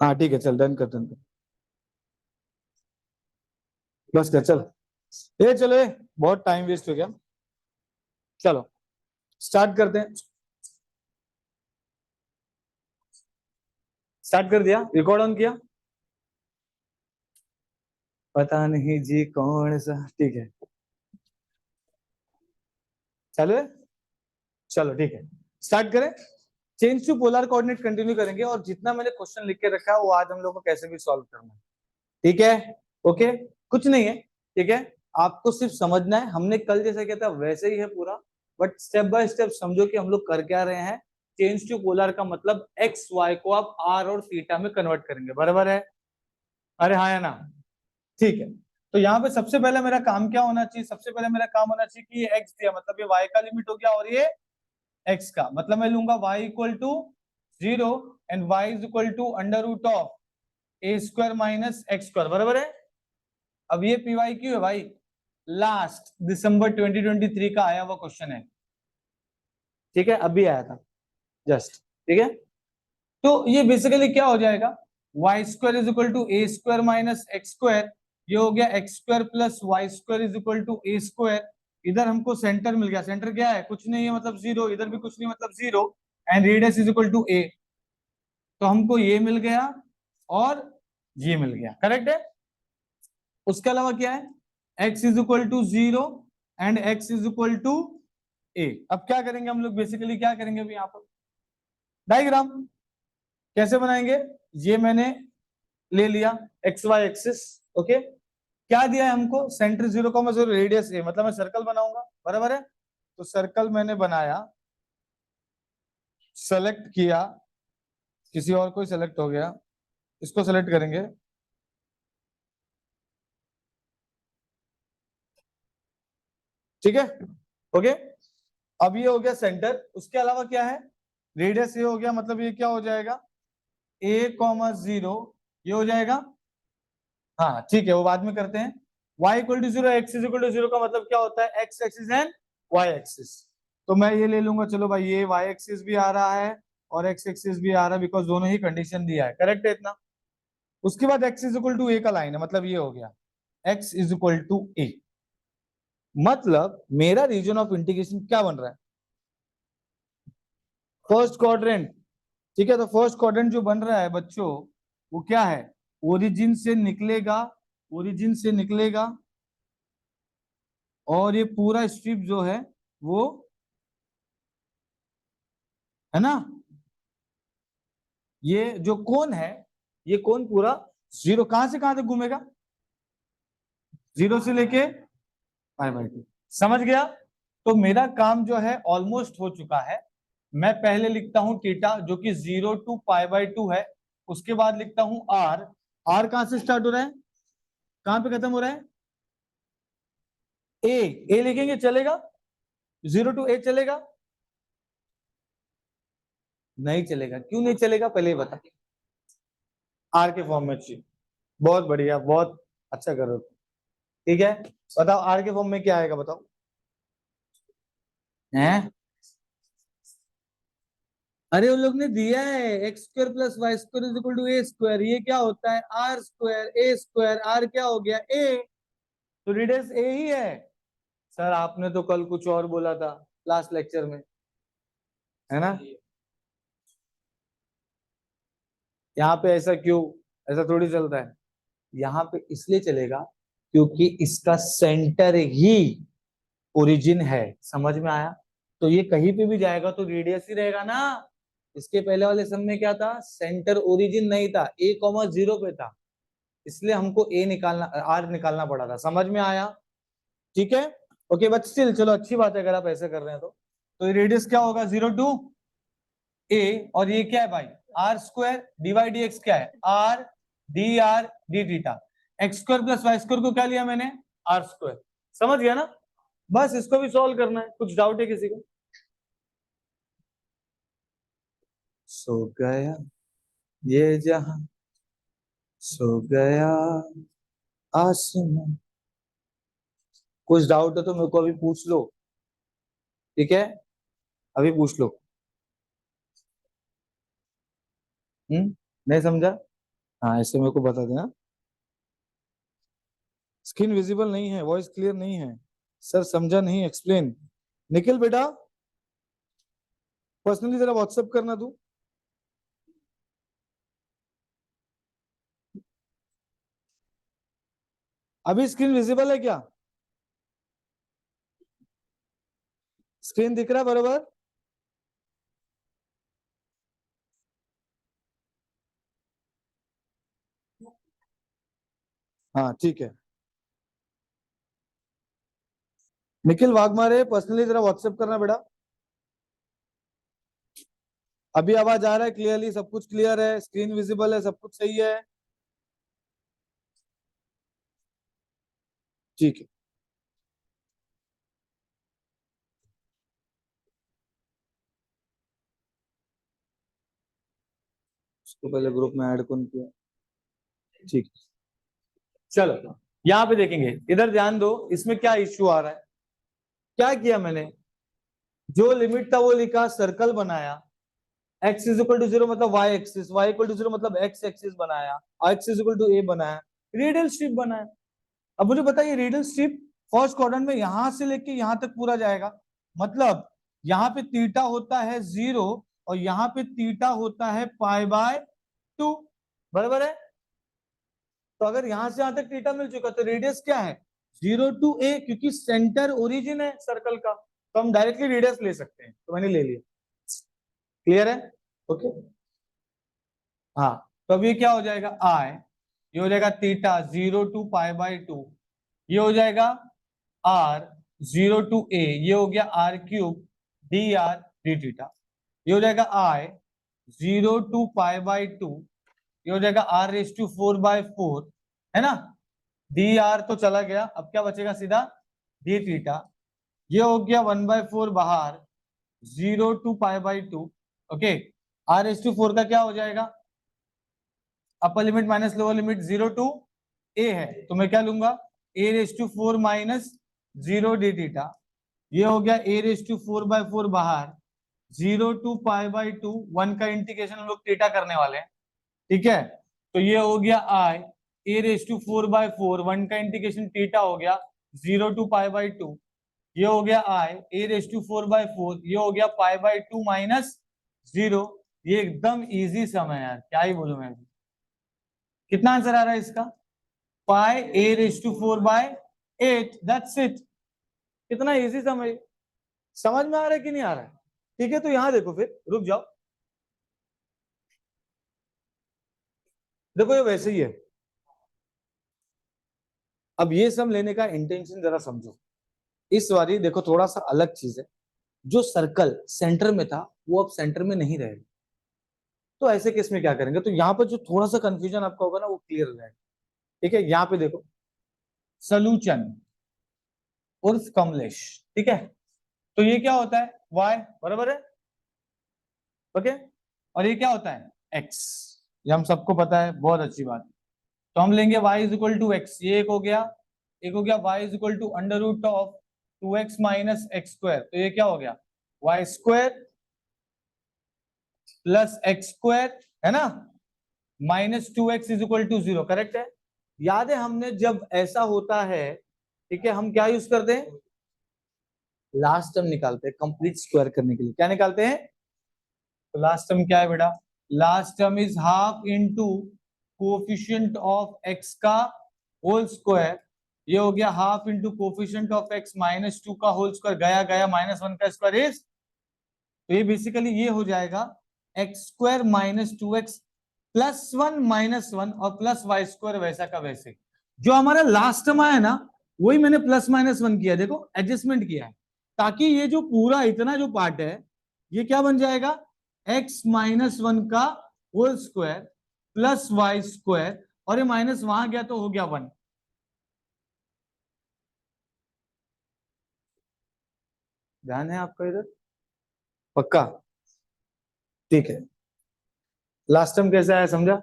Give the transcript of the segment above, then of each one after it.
हाँ ठीक है, चल डन कर, डन कर, बस कर चल। ये चलो, ये बहुत टाइम वेस्ट हो गया, चलो स्टार्ट करते हैं। स्टार्ट कर दिया, रिकॉर्ड ऑन किया, पता नहीं जी कौन सा, ठीक है चलो, चलो ठीक है स्टार्ट करें। Change to polar coordinate continue करेंगे, और जितना मैंने क्वेश्चन लिख के रखा है वो आज हम लोग को कैसे भी सॉल्व करना है, ठीक है। ओके, कुछ नहीं है, ठीक है, आपको सिर्फ समझना है। हमने कल जैसा किया था वैसे ही है पूरा, बट स्टेप बाय स्टेप समझो कि हम लोग कर क्या रहे हैं। चेंज टू पोलर का मतलब एक्स वाई को आप आर और थीटा में कन्वर्ट करेंगे, बराबर है? अरे हाँ या ना? ठीक है, तो यहाँ पे सबसे पहले मेरा काम क्या होना चाहिए? सबसे पहले मेरा काम होना चाहिए कि ये एक्स दिया, मतलब ये वाई का लिमिट हो गया, और ये एक्स का मतलब मैं लूंगा y equal to 0 and y is equal to under root of A square minus x square, बराबर है? अब ये पी वाई क्यों है भाई? लास्ट दिसंबर 2023 का आया हुआ क्वेश्चन है, ठीक है, अभी आया था जस्ट, ठीक है। तो ये बेसिकली क्या हो जाएगा, y square is equal to A square minus x square, ये हो गया x square plus Y square is equal to A square. इधर हमको सेंटर मिल गया, सेंटर क्या है? कुछ नहीं है, मतलब जीरो, इधर भी कुछ नहीं मतलब zero, and radius is equal to a. तो हमको ये मिल गया और ये मिल गया, करेक्ट है। उसके अलावा क्या है, x is equal to 0 and x is equal to a। अब क्या करेंगे हम लोग, बेसिकली क्या करेंगे अभी यहाँ पर, डायग्राम कैसे बनाएंगे? ये मैंने ले लिया एक्स वाई एक्सिस, ओके, क्या दिया है हमको? सेंटर 0,0, रेडियस a, मतलब मैं सर्कल बनाऊंगा, बराबर है? तो सर्कल मैंने बनाया, सेलेक्ट किया, किसी और कोई सेलेक्ट हो गया, इसको सेलेक्ट करेंगे, ठीक है, ओके। अब ये हो गया सेंटर, उसके अलावा क्या है, रेडियस ये हो गया, मतलब ये क्या हो जाएगा, a कॉमा 0, ये हो जाएगा, हाँ ठीक है, वो बाद में करते हैं। y equal to 0, x is equal to 0 का मतलब क्या होता है, x axis and y axis. तो मैं ये ले लूंगा, चलो भाई ये y एक्सिस भी आ रहा है और x एक्सिस भी आ रहा है, बिकॉज दोनों ही कंडीशन दिया है, करेक्ट है इतना। उसके बाद x is equal to a का लाइन है, मतलब ये हो गया x is equal to a, मतलब मेरा रीजन ऑफ इंटीग्रेशन क्या बन रहा है, फर्स्ट क्वाड्रेंट, ठीक है। तो फर्स्ट क्वाड्रेंट जो बन रहा है बच्चों, वो क्या है, ओरिजिन से निकलेगा, ओरिजिन से निकलेगा, और ये पूरा स्ट्रिप जो है वो, है ना, ये जो कोन है, ये कोन पूरा जीरो कहां से कहां तक घूमेगा, 0 से लेके π/2, समझ गया। तो मेरा काम जो है ऑलमोस्ट हो चुका है। मैं पहले लिखता हूं थीटा जो कि 0 टू π/2 है, उसके बाद लिखता हूं आर। आर कहां से स्टार्ट हो रहा है, कहां पे खत्म हो रहा है, ए, ए लिखेंगे चलेगा, 0 टू ए चलेगा? नहीं चलेगा, क्यों नहीं चलेगा पहले ही बता। आर के फॉर्म में चाहिए, बहुत बढ़िया, बहुत अच्छा कर रहे हो, ठीक है। बताओ आर के फॉर्म में क्या आएगा, बताओ, हैं? अरे उन लोग ने दिया है x square plus Y square is equal to A square, ये क्या होता है r square, a square, r क्या हो गया ए, तो रेडियस ए ही है। सर आपने तो कल कुछ और बोला था लास्ट लेक्चर में, है ना? यहाँ पे ऐसा क्यों, ऐसा थोड़ी चलता है, यहाँ पे इसलिए चलेगा क्योंकि इसका सेंटर ही ओरिजिन है, समझ में आया? तो ये कहीं पे भी जाएगा तो रेडियस ही रहेगा ना। इसके पहले वाले सम में क्या था, सेंटर ओरिजिन नहीं था, a कॉमा 0 पे था, इसलिए हमको ए निकालना, आर निकालना पड़ा था, समझ में आया? ठीक है, ओके, बट स्टिल चलो अच्छी बात है अगर आप ऐसे कर रहे हैं तो रेडियस क्या होगा, 0 टू ए, और ये क्या है भाई, r square d y d x क्या है, r D theta, x square plus Y square को क्या लिया मैंने, आर स्क्वायर, समझ गया ना? बस इसको भी सॉल्व करना है, कुछ डाउट है किसी को? सो गया ये जहां, सो गया आसमां, कुछ डाउट है तो मेरे को अभी पूछ लो, ठीक है। अभी पूछ लो। नहीं समझा? हाँ ऐसे मेरे को बता देना। स्क्रीन विजिबल नहीं है, वॉइस क्लियर नहीं है, सर समझा नहीं, एक्सप्लेन। निखिल बेटा पर्सनली जरा व्हाट्सएप करना तू। अभी स्क्रीन विजिबल है क्या? स्क्रीन दिख रहा है बरोबर? हाँ ठीक है। निखिल वाघमारे पर्सनली जरा व्हाट्सएप करना बेटा। अभी आवाज आ रहा है क्लियरली? सब कुछ क्लियर है, स्क्रीन विजिबल है, सब कुछ सही है? ठीक है। उसको पहले ग्रुप में ऐड कौन किया? ठीक है। चलो यहाँ पे देखेंगे, इधर ध्यान दो, इसमें क्या इश्यू आ रहा है। क्या किया मैंने, जो लिमिट था वो लिखा, सर्कल बनाया, x इज इक्वल टू 0 मतलब y axis, y equal to 0 मतलब x एक्सिस बनाया, x is equal to a बनाया, रेडियल स्ट्रिप बनाया। अब मुझे बताइए रेडियल स्ट्रिप फर्स्ट क्वाड्रेंट में यहां से लेके यहां तक पूरा जाएगा, मतलब यहाँ पे थीटा होता है 0 और यहाँ पे थीटा होता है π/2, बराबर है? तो अगर यहां से यहां तक थीटा मिल चुका तो रेडियस क्या है, 0 टू a, क्योंकि सेंटर ओरिजिन है सर्कल का, तो हम डायरेक्टली रेडियस ले सकते हैं, तो मैंने ले लिया। क्लियर है? ओके। हाँ तो अब ये क्या हो जाएगा, आई, ये हो जाएगा थीटा 0 टू π/2, ये हो जाएगा r 0 टू a, ये हो गया r³ dr/d थीटा, ये हो जाएगा i 0 टू π/2, ये हो जाएगा r⁴/4, है ना? dr तो चला गया, अब क्या बचेगा, सीधा d थीटा, ये हो गया 1/4 बाहर, 0 टू π/2, ओके। r⁴ का क्या हो जाएगा, upper limit minus lower limit 0 to a है, तो मैं क्या लूंगा, a⁴ माइनस 0 d थीटा, ये हो गया a⁴/4 बाहर, 0 टू π/2, 1 का इंटीग्रेशन हम लोग थीटा करने वाले हैं, ठीक है? तो ये हो गया i a⁴/4, 1 का इंटीग्रेशन थीटा हो गया 0 टू π/2, ये हो गया i a⁴/4, ये हो गया π/2 माइनस 0। ये एकदम इजी सम है यार, क्या ही बोलूं मैं। कितना आंसर आ रहा है इसका, πa⁴/8, दैट्स इट। कितना इजी समझ समझ में आ रहा है कि नहीं आ रहा है? ठीक है, तो यहां देखो, फिर रुक जाओ, देखो ये वैसे ही है। अब ये सम लेने का इंटेंशन जरा समझो, इस बारी देखो थोड़ा सा अलग चीज है, जो सर्कल सेंटर में था वो अब सेंटर में नहीं रहेगा, तो ऐसे केस में क्या करेंगे, तो यहाँ पर जो थोड़ा सा कंफ्यूजन आपका होगा ना वो क्लियर हो जाएगा। ठीक है, यहाँ पे देखो, सलूचन उर्फ कमलेश, ठीक है, तो ये क्या होता है, y, बराबर है, ओके, और ये क्या होता है, x, ये हम सबको पता है, बहुत अच्छी बात है। तो हम लेंगे y is equal to x, ये एक हो गया, एक हो गया y is equal to under root of 2x minus x square, तो ये क्या हो गया, y square plus x square, है ना, minus 2x is equal to 0, correct है? याद है हमने जब ऐसा होता है, ठीक है, हम क्या यूज करते हैं, लास्ट टर्म निकालते हैं कंप्लीट स्क्वायर करने के लिए, क्या निकालते हैं, तो लास्ट टर्म क्या है बेटा, last term is half into coefficient of x का होल स्क्वायर, ये हो गया half into coefficient of x minus 2 का होल स्क्वायर, गया गया -1 का स्क्वायर इज, तो ये बेसिकली ये हो जाएगा x square minus 2x plus 1 -1 और प्लस वाई स्क्वायर वैसा का वैसे। जो हमारा लास्ट टर्म आया ना वही मैंने प्लस -1 किया, देखो एडजस्टमेंट किया है, ताकि ये जो पूरा इतना जो पार्ट है ये क्या बन जाएगा, x -1 का whole square plus Y square, और ये माइनस वहां गया तो हो गया 1। ध्यान है आपका इधर, पक्का? ठीक है, लास्ट टर्म कैसे आया समझा,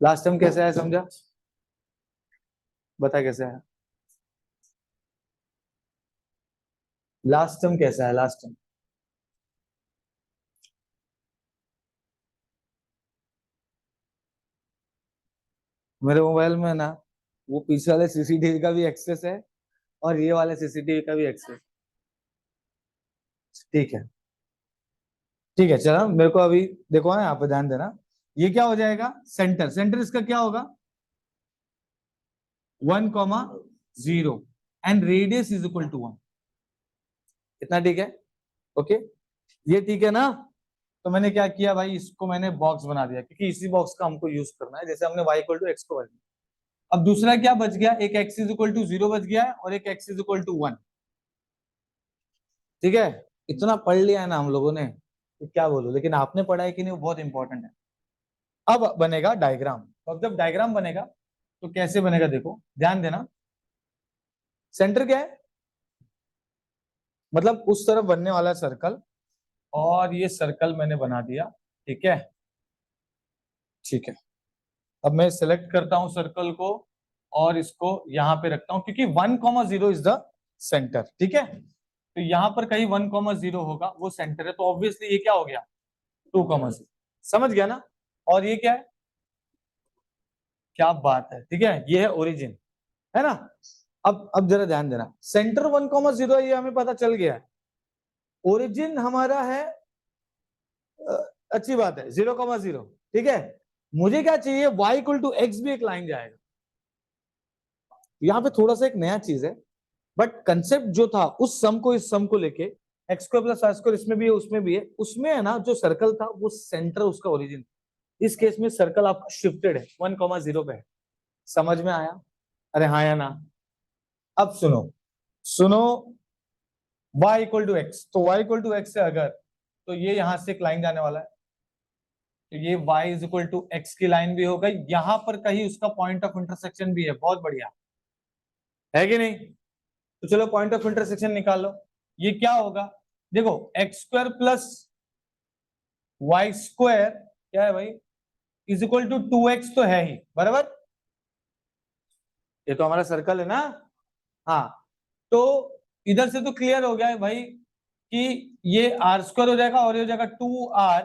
लास्ट टर्म कैसे आया समझा, बता कैसे आया, लास्ट टर्म कैसा है, लास्ट टर्म मेरे मोबाइल में ना वो पीछे वाले सीसीटीवी का भी एक्सेस है और ये वाले सीसीटीवी का भी एक्सेस। ठीक है, ठीक है, चलो मेरे को अभी देखो ना, यहाँ पे ध्यान देना। ये क्या हो जाएगा, सेंटर, सेंटर इसका क्या होगा 1,0 and radius is equal to 1। इतना ठीक है, ओके, ये ठीक है ना। तो मैंने क्या किया भाई, इसको मैंने बॉक्स बना दिया क्योंकि इसी बॉक्स का हमको यूज करना है, जैसे हमने y इक्वल टू एक्स को बना दिया। अब दूसरा क्या बच गया, एक x इज इक्वल टू 0 बच गया है और एक x इज इक्वल टू 1। ठीक है, इतना पढ़ लिया है ना हम लोगों ने, तो क्या बोलो, लेकिन आपने पढ़ा है कि नहीं वो बहुत इंपॉर्टेंट है। अब बनेगा डायग्राम। तो अब जब डायग्राम बनेगा तो कैसे बनेगा, देखो ध्यान देना। सेंटर क्या है, मतलब उस तरफ बनने वाला सर्कल, और ये सर्कल मैंने बना दिया। ठीक है, ठीक है। अब मैं सिलेक्ट करता हूं सर्कल को और इसको यहां पे रखता हूं क्योंकि 1,0 इज द सेंटर। ठीक है, तो यहां पर कहीं 1,0 होगा, वो सेंटर है, तो ऑब्वियसली ये क्या हो गया 2,0। समझ गया ना। और ये क्या है, क्या बात है, ठीक है, ये है ओरिजिन, है ना। अब जरा ध्यान देना, सेंटर 1,0 ये हमें पता चल गया है। ओरिजिन हमारा है अच्छी बात है 0,0। ठीक है, मुझे क्या चाहिए, y इक्वल टू एक्स भी एक लाइन जाएगा। यहाँ पे थोड़ा सा एक नया चीज है, बट कंसेप्ट जो था उस सम को इस सम को लेके, x square plus Y square इसमें भी है उसमें भी है, उसमें है ना जो सर्कल था वो सेंटर उसका ओरिजिन। इस केस में सर्कल आपका शिफ्टेड है 1,0 पे है। समझ में आया, अरे हाँ या ना। अब सुनो, सुनो, y इक्वल टू एक्स, तो y इक्वल टू एक्स से अगर, तो ये यहां से एक लाइन जाने वाला है, तो ये y is equal to x की लाइन भी हो गई, यहां पर कहीं उसका पॉइंट ऑफ इंटरसेक्शन भी है। बहुत बढ़िया, है कि नहीं। तो चलो पॉइंट ऑफ इंटरसेक्शन निकालो, ये क्या होगा, देखो x square plus Y square क्या है भाई, इज इक्वल टू 2x तो है ही बराबर, ये तो हमारा सर्कल है ना। हाँ, तो इधर से तो क्लियर हो गया है भाई कि ये आर स्क्वायर हो जाएगा और ये हो जाएगा 2r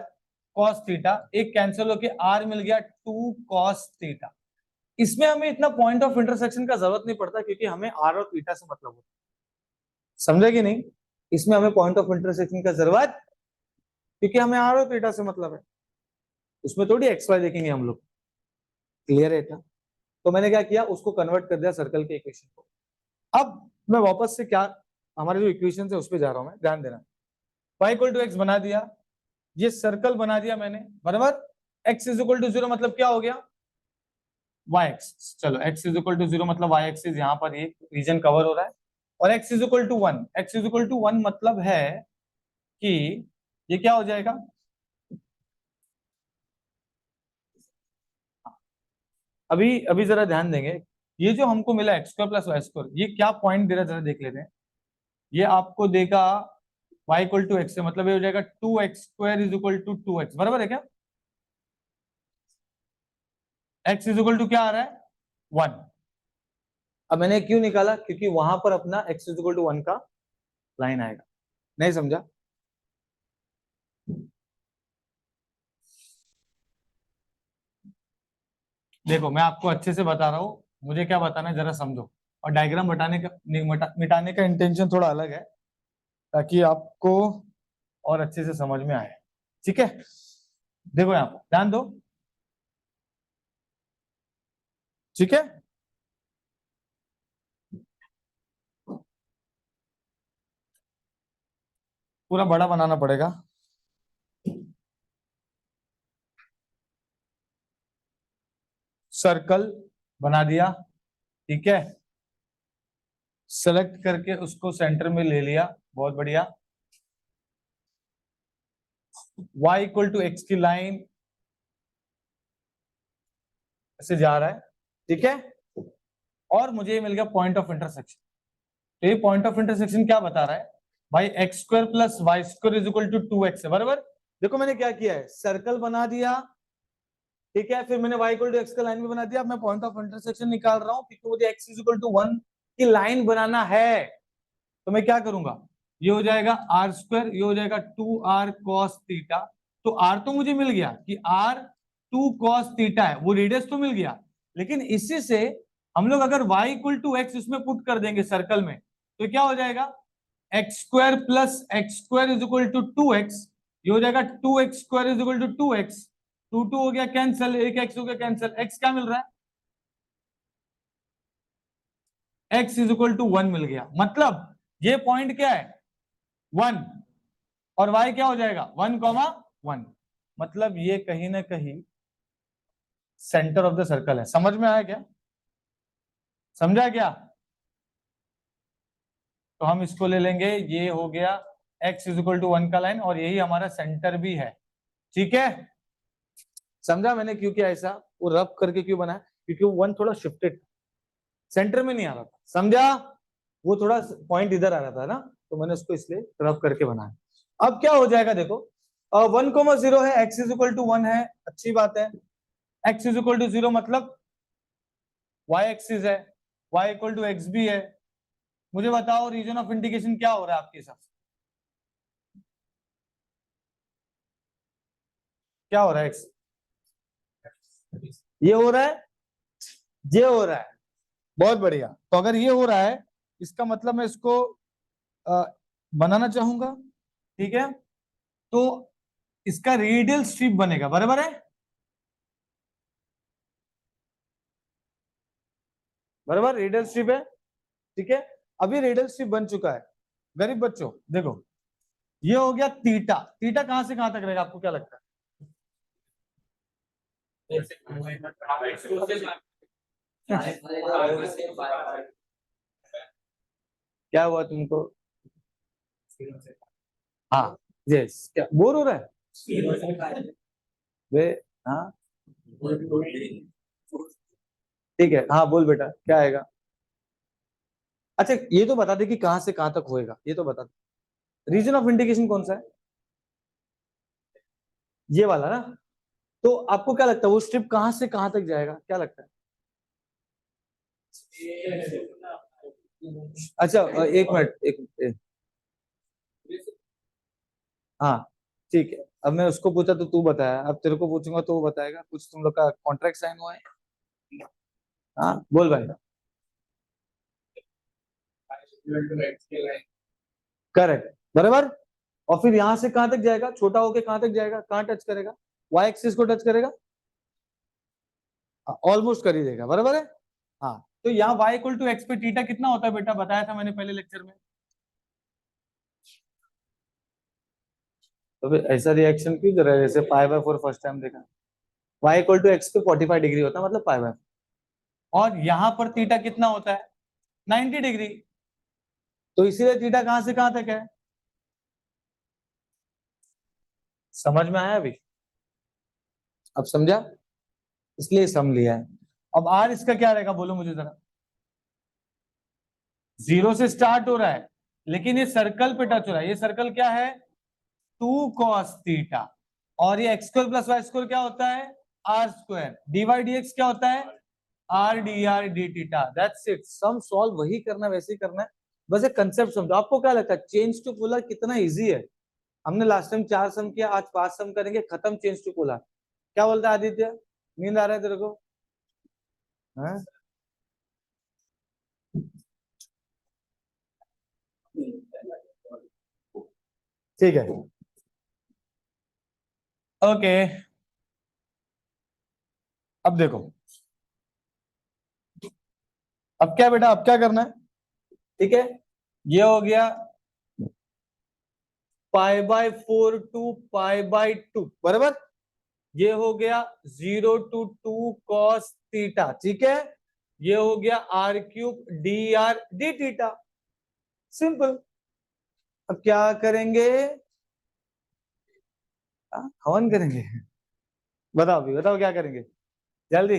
cos थीटा, एक कैंसिल होके r मिल गया 2 cos थीटा। इसमें हमें इतना पॉइंट ऑफ इंटरसेक्शन का जरूरत नहीं पड़ता क्योंकि हमें r और थीटा से मतलब होता है। समझे कि नहीं, इसमें हमें पॉइंट ऑफ इंटरसेक्शन का जरूरत, क्योंकि हमें r और थीटा से मतलब है, उसमें थोड़ी एक्स वाई देखेंगे हम लोग। क्लियर है इतना। तो मैंने क्या किया, उसको कन्वर्ट कर दिया सर्कल के इक्वेशन को। अब मैं वापस से क्या, हमारे जो इक्वेशन है उस पर जा रहा हूं मैं, ध्यान देना। y इक्वल टू एक्स बना दिया, ये सर्कल बना दिया मैंने बराबर, x इज इक्वल टू 0 मतलब क्या हो गया y एक्सिस। चलो x इज इक्वल टू 0 मतलब y एक्सिस यहाँ पर ये रीजन कवर हो रहा है, और x is equal to 1, x is equal to 1 मतलब है कि ये क्या हो जाएगा, अभी अभी जरा ध्यान देंगे। ये जो हमको मिला x square plus Y square, ये क्या पॉइंट दे रहा है जरा देख लेते हैं। ये आपको देगा y इक्वल टू एक्स से, मतलब ये हो जाएगा 2x square is equal to 2x, बराबर है क्या। x इज इक्वल टू क्या आ रहा है 1। अब मैंने क्यों निकाला, क्योंकि वहां पर अपना x इज इक्वल टू 1 का लाइन आएगा। नहीं समझा, देखो मैं आपको अच्छे से बता रहा हूँ, मुझे क्या बताना है जरा समझो। और डायग्राम बताने का मिटाने का इंटेंशन थोड़ा अलग है, ताकि आपको और अच्छे से समझ में आए। ठीक है, देखो यहाँ पर ध्यान दो। ठीक है, पूरा बड़ा बनाना पड़ेगा। सर्कल बना दिया, ठीक है, सेलेक्ट करके उसको सेंटर में ले लिया, बहुत बढ़िया। y इक्वल टू एक्स की लाइन से जा रहा है, ठीक है, और मुझे ये मिल गया पॉइंट ऑफ इंटरसेक्शन। तो ये पॉइंट ऑफ इंटरसेक्शन क्या बता रहा है भाई, x square plus Y square is equal to 2x है बराबर। देखो मैंने क्या किया है, सर्कल बना दिया, ठीक है, फिर मैंने y इक्वल टू एक्स का लाइन भी बना दिया। अब मैं पॉइंट ऑफ इंटरसेक्शन निकाल रहा हूँ क्योंकि मुझे x इज इक्वल टू 1 की लाइन बनाना है। तो मैं क्या करूंगा, ये हो जाएगा आर स्क्वायर, ये हो जाएगा 2r cos थीटा। तो r तो मुझे मिल गया कि r 2 cos थीटा है, वो रेडियस तो मिल गया, लेकिन इसी से हम लोग अगर y इक्वल टू एक्स उसमें पुट कर देंगे सर्कल में, तो क्या हो जाएगा, x square plus x square is equal to 2x, ये हो जाएगा 2x square is equal to 2x, 2 हो गया कैंसिल, एक x हो गया कैंसिल, x क्या मिल रहा है, x इज इक्वल टू 1 मिल गया। मतलब ये पॉइंट क्या है 1 और y क्या हो जाएगा 1,1, मतलब ये कहीं ना कहीं सेंटर ऑफ द सर्कल है। समझ में आया क्या, समझा क्या, तो हम इसको ले लेंगे, ये हो गया x इज इक्वल टू 1 का लाइन और यही हमारा सेंटर भी है। ठीक है, समझा मैंने क्यों किया ऐसा, वो रब करके क्यों बनाया, क्योंकि वो 1 थोड़ा शिफ्टेड सेंटर में नहीं आ रहा था, समझा, वो थोड़ा पॉइंट इधर आ रहा था ना, तो मैंने उसको इसलिए रब करके बनाया। अब क्या हो जाएगा देखो, 1,0 है, x इज इक्वल टू 1 है, अच्छी बात है, x इज इक्वल टू 0 मतलब y एक्सिस है, y इक्वल टू एक्स भी है। मुझे बताओ रीजन ऑफ इंडिकेशन क्या हो रहा है आपके हिसाब से, क्या हो रहा है, x ये हो रहा है, ये हो रहा है, बहुत बढ़िया। तो अगर ये हो रहा है इसका मतलब मैं इसको बनाना चाहूंगा, ठीक है, तो इसका रेडियल स्ट्रिप बनेगा, बराबर है, बराबर रेडियल स्ट्रिप है, ठीक है। अभी रेडियल स्ट्रिप बन चुका है, गरीब बच्चों देखो, ये हो गया थीटा, थीटा कहां से कहां तक रहेगा आपको क्या लगता है, क्या हुआ तुमको, हाँ यस, क्या बोर हो रहा है वे, हाँ ठीक है, हाँ बोल बेटा क्या आएगा, अच्छा ये तो बता दे कि कहां से कहां तक होएगा, ये तो बता दे, रीजन ऑफ इंडिकेशन कौन सा है, ये वाला ना, तो आपको क्या लगता है वो स्ट्रिप कहां से कहां तक जाएगा, क्या लगता है, अच्छा एक मिनट हाँ ठीक है, अब मैं उसको पूछा तो तू बताया, अब तेरे को पूछूंगा तो वो बताएगा, कुछ तुम लोग का कॉन्ट्रैक्ट साइन हुआ है, हाँ बोल भाई, करेक्ट, बराबर, और फिर यहां से कहां तक जाएगा, छोटा होके कहां तक जाएगा, कहां टच करेगा, वाई एक्सिस को टच करेगा, ऑलमोस्ट कर ही देगा, बराबर है, हाँ, तो यहाँ y इक्वल टू एक्स पे थीटा कितना होता है बेटा, बताया था मैंने पहले लेक्चर में, तो फिर ऐसा रिएक्शन क्यों कर रहा है, जैसे π/4 फर्स्ट टाइम देखा, y इक्वल टू एक्स पे 45 डिग्री होता है, मतलब π/4, और यहाँ पर थीटा कितना होता है 90 डिग्री, तो इसीलिए थीटा कहां से कहां तक है, समझ में आया अभी, अब समझा, इसलिए सम लिया है। अब आर इसका क्या रहेगा बोलो मुझे जरा, 0 से स्टार्ट हो रहा है, लेकिन ये सर्कल पे टच हो रहा है, ये सर्कल क्या है 2 cos थीटा, और ये x square plus Y square क्या होता है r square, d y d x क्या होता है r d R D theta, that's it, sum solve वही करना है, वैसे ही करना है, बस एक कंसेप्ट समझो। आपको क्या लगता है चेंज टू पोलर कितना इजी है, हमने लास्ट टाइम 4 सम किया, आज 5 सम करेंगे, खत्म चेंज टू पोलर, क्या बोलता है आदित्य, नींद आ रहा है तेरे को, हाँ? ठीक है, ओके, अब देखो, अब क्या बेटा, अब क्या करना है, ठीक है, ये हो गया π/4 टू π/2, बराबर, ये हो गया 0 to 2 cos थीटा, ठीक है, ये हो गया r³ dr d theta, simple. अब क्या करेंगे, हवन करेंगे, बताओ भी बताओ क्या करेंगे जल्दी,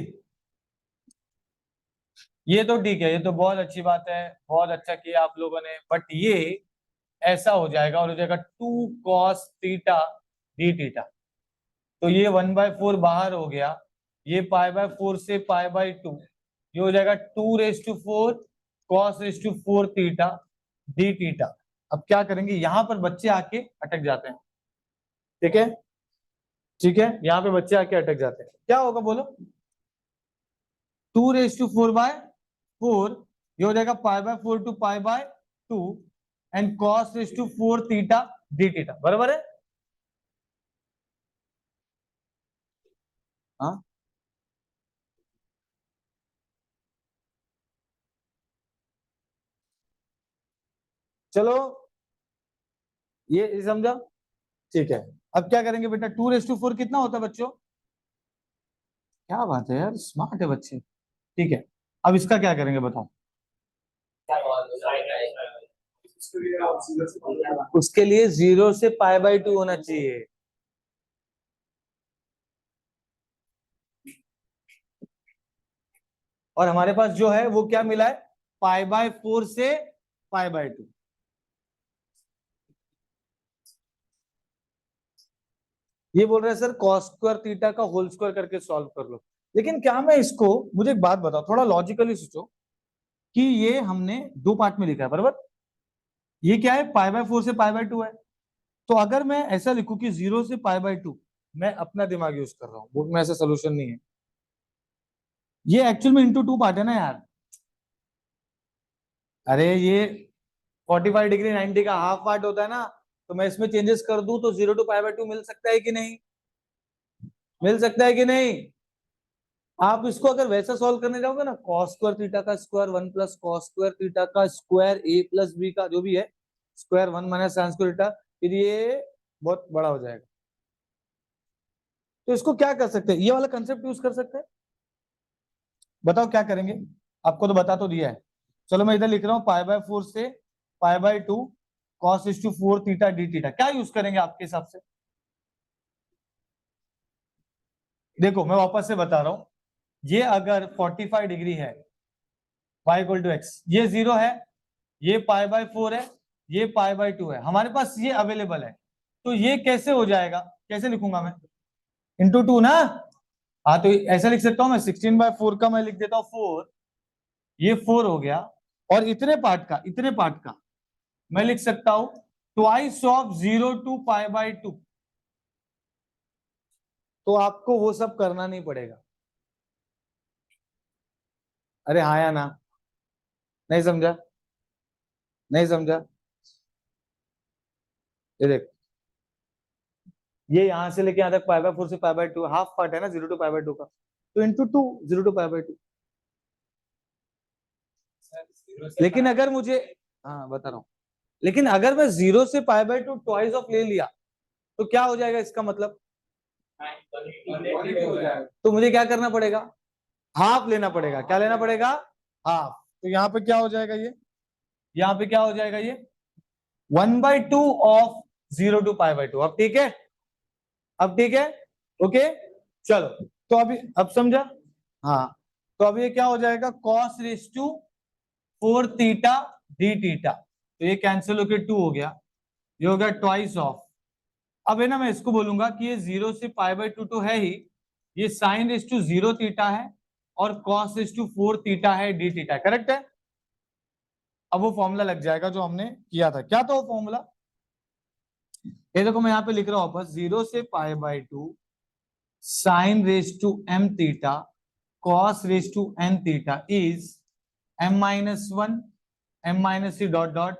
ये तो ठीक है, ये तो बहुत अच्छी बात है, बहुत अच्छा किया आप लोगों ने, बट ये ऐसा हो जाएगा और हो जाएगा 2 cos थीटा d थीटा, तो ये 1/4 बाहर हो गया, ये π/4 से π/2, ये हो जाएगा 2⁴ cos⁴ थीटा d थीटा। अब क्या करेंगे, यहां पर बच्चे आके अटक जाते हैं, ठीक है, ठीक है, यहाँ पे बच्चे आके अटक जाते हैं, क्या होगा बोलो, 2⁴/4 ये हो जाएगा π/4 to π/2 and cos⁴ theta D theta, बराबर है। हाँ चलो ये समझा, ठीक है। अब क्या करेंगे बेटा, 2⁴ कितना होता है बच्चों? क्या बात है यार, स्मार्ट है बच्चे। ठीक है, अब इसका क्या करेंगे बताओ? उसके लिए 0 से π/2 होना चाहिए। और हमारे पास जो है वो क्या मिला है, π/4 से π/2। ये बोल रहे हैं सर cos² थीटा का होल स्क्वायर करके सॉल्व कर लो। लेकिन क्या मैं इसको, मुझे एक बात बताओ, थोड़ा लॉजिकली सोचो कि ये हमने दो पार्ट में लिखा है, बराबर। ये क्या है, π/4 से π/2 है। तो अगर मैं ऐसा लिखूं कि 0 से π/2, मैं अपना दिमाग यूज कर रहा हूं, बुक में ऐसा सोल्यूशन नहीं है। ये एक्चुअल में इंटू 2 पार्ट है ना यार। अरे ये 45 डिग्री 90 का हाफ पार्ट होता है ना, तो मैं इसमें चेंजेस कर दूं तो 0 to π/2 मिल सकता है कि नहीं? मिल सकता है कि नहीं? आप इसको अगर वैसा सॉल्व करने जाओगे ना, cos² थीटा का स्क्वायर 1 प्लस cos² थीटा का स्क्वायर a प्लस b का जो भी है स्क्वायर 1 माइनस sin² थीटा, फिर ये बहुत बड़ा हो जाएगा। तो इसको क्या कर सकते हैं, ये वाला कंसेप्ट यूज कर सकते हैं। बताओ क्या करेंगे, आपको तो बता तो दिया है। चलो मैं इधर लिख रहा हूँ π/4 से π/2 cos⁴ थीटा डी थीटा, क्या यूज करेंगे आपके हिसाब से? देखो मैं वापस से बता रहा हूं, ये अगर 45 डिग्री है, y इक्वल टू एक्स, ये 0 है, ये π/4 है, ये π/2 है, हमारे पास ये अवेलेबल है। तो ये कैसे हो जाएगा, कैसे लिखूंगा मैं? इंटू 2 ना। हाँ तो ऐसा लिख सकता हूं मैं, 16/4 का मैं लिख देता हूं 4, ये 4 हो गया। और इतने पार्ट का मैं लिख सकता हूं ट्वाइस ऑफ 0 to π/2। तो आपको वो सब करना नहीं पड़ेगा। अरे हाँ या ना? नहीं समझा? नहीं समझा? ये देख, ये यहां से लेके यहां तक π/4 से π/2 हाफ पार्ट है ना 0 to π/2 का, तो इंटू 2 0 to π/2। लेकिन अगर मुझे, हाँ बता रहा हूँ, लेकिन अगर मैं 0 से π/2 ट्वाइस ऑफ ले लिया तो क्या हो जाएगा इसका मतलब? तो मुझे क्या करना पड़ेगा, हाफ लेना पड़ेगा। क्या लेना पड़ेगा? हाफ। तो यहाँ पे क्या हो जाएगा, ये यहाँ पे क्या हो जाएगा, ये 1/2 ऑफ 0 to π/2। अब ठीक है, अब ठीक है, ओके। चलो तो अभी अब समझा? हाँ तो अब ये क्या हो जाएगा, cos⁴ थीटा डी थीटा, तो ये कैंसिल होके 2 हो गया, ये हो गया ट्वाइस ऑफ। अब है ना, मैं इसको बोलूंगा कि ये 0 से π/2 तो है ही, ये sin⁴ थीटा है और cos⁴ थीटा है डी थीटा, करेक्ट है। अब वो फॉर्मूला लग जाएगा जो हमने किया था, क्या था वो फॉर्मूला? ये देखो मैं यहाँ पे लिख रहा हूं वापस, 0 से π/2 sin⁻m theta cos⁻n theta is m-1 m-3 dot dot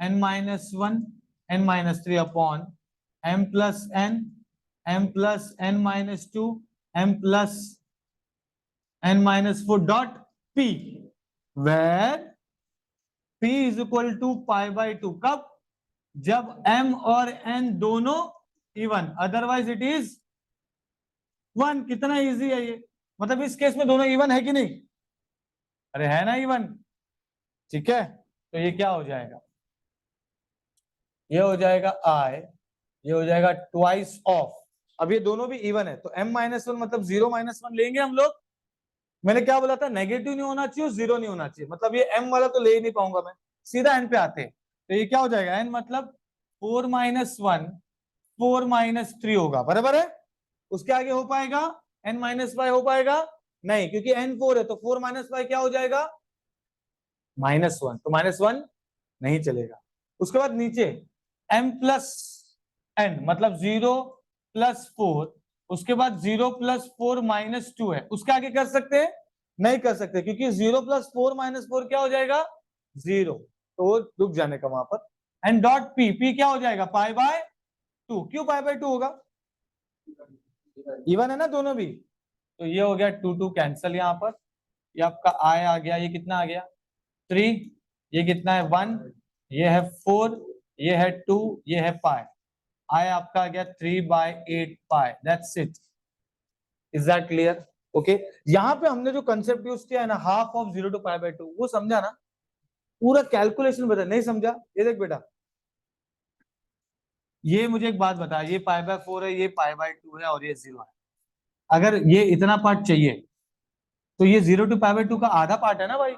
n-1 n-3 upon m plus n m+n-2 m+n-4 डॉट p, where p is equal to π/2। कब? जब m और n दोनों इवन, अदरवाइज इट इज 1। कितना इजी है ये, मतलब इस केस में दोनों इवन है कि नहीं? अरे है ना इवन, ठीक है। तो ये क्या हो जाएगा, ये हो जाएगा i, ये हो जाएगा ट्वाइस ऑफ। अब ये दोनों भी इवन है तो m-1 मतलब 0-1 लेंगे हम लोग। मैंने क्या बोला था, नेगेटिव नहीं होना चाहिए, जीरो नहीं होना चाहिए, मतलब ये m वाला तो ले ही नहीं पाऊंगा मैं, सीधा n पे आते हैं। तो ये क्या हो जाएगा, n मतलब 4-1 4-3 होगा, बराबर है। उसके आगे हो पाएगा n-5 हो पाएगा नहीं, क्योंकि n 4 है तो 4-5 क्या हो जाएगा, -1, तो -1 नहीं चलेगा। उसके बाद नीचे m+n मतलब 0+4, उसके बाद 0+4 -2 है, उसके आगे कर सकते हैं नहीं कर सकते, क्योंकि 0 + 4 - 4 क्या हो जाएगा 0, तो वो रुक जाने का वहां पर। एंड डॉट पी, पी क्या हो जाएगा π/2, क्यों π/2 होगा, इवन है ना दोनों भी, तो ये हो गया 2 2 कैंसल यहाँ पर, ये आपका आई आ गया, ये कितना आ गया 3, ये कितना है 1, ये है 4, ये है 2, ये है पाई, आई आपका आ गया 3/8 pi, that's it. Is that clear? Okay, यहाँ पे हमने जो कंसेप्ट यूज किया है ना, हाफ ऑफ 0 to π/2, वो समझा ना, पूरा कैलकुलेशन बता, नहीं समझा? ये देख बेटा, ये मुझे एक बात बता, ये π/4 है, ये π/2 है और ये 0 है, अगर ये इतना पार्ट चाहिए तो ये 0 to π/2 का आधा पार्ट है ना भाई,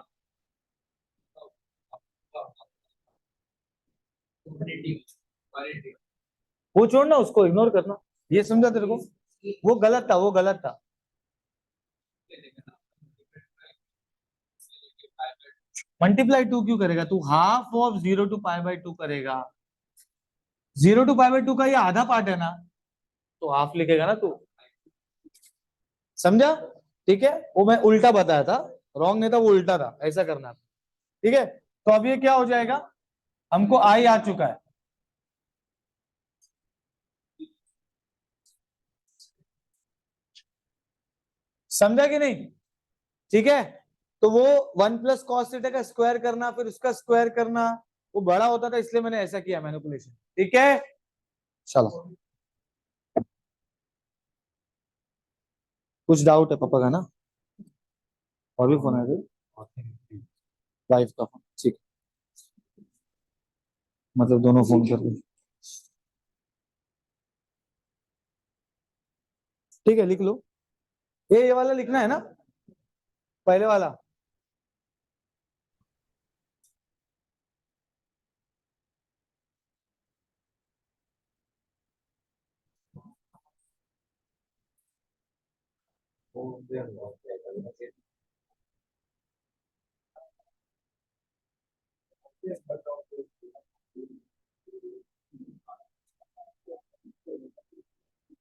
वो छोड़ना, उसको इग्नोर करना, ये समझा तेरे को, वो गलत था, वो गलत था। मल्टीप्लाई 2 क्यों करेगा तू, हाफ ऑफ 0 to π/2 करेगा, 0 to π/2 का ये आधा पार्ट है ना, तो हाफ लिखेगा ना तू, समझा? ठीक है, वो मैं उल्टा बताया था, रॉन्ग नहीं था, वो उल्टा था, ऐसा करना। ठीक है, तो अब ये क्या हो जाएगा, हमको आई आ चुका है, समझा कि नहीं? ठीक है, तो वो 1 + cos थीटा का स्क्वायर करना, फिर उसका स्क्वायर करना, वो बड़ा होता था, इसलिए मैंने ऐसा किया मैनिपुलेशन। ठीक है, चलो, कुछ डाउट है पापा का ना, और भी फोन है वाइफ का फोन, ठीक, मतलब दोनों फोन कर रहे, ठीक है लिख लो, ये वाला लिखना है ना, पहले वाला,